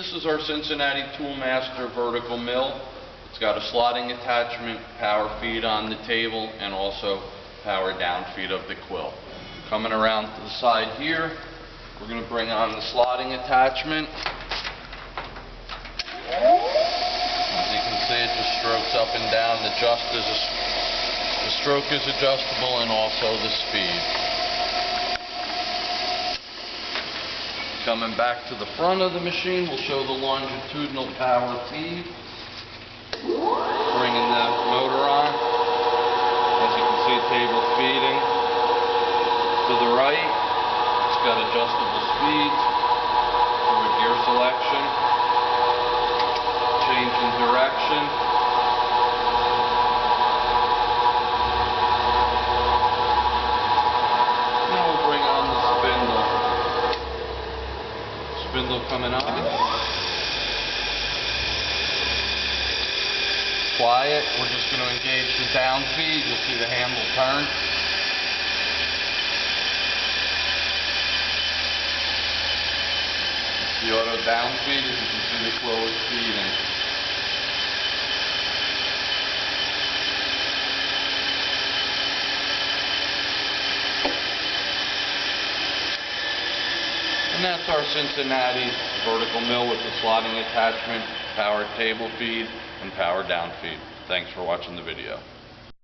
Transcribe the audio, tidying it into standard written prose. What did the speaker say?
This is our Cincinnati ToolmasterVertical mill. It's got a slotting attachment, power feed on the table, and also power down feed of the quill. Coming around to the side here, we're going to bring on the slotting attachment. As you can see, it just strokes up and down. The stroke is adjustable, and also the speed. Coming back to the front of the machine, we'll show the longitudinal power feed. Bringing the motor on. As you can see, table feeding. To the right, it's got adjustable speeds for gear selection. Change in direction. Now we'll bring on the spindle. Spindle coming on. Apply it. We're just going to engage the down feed. You'll see the handle turn. It's the auto down feed. As you can see, the quill is feeding. And that's our Cincinnati vertical mill with the slotting attachment, power table feed, and power down feed. Thanks for watching the video.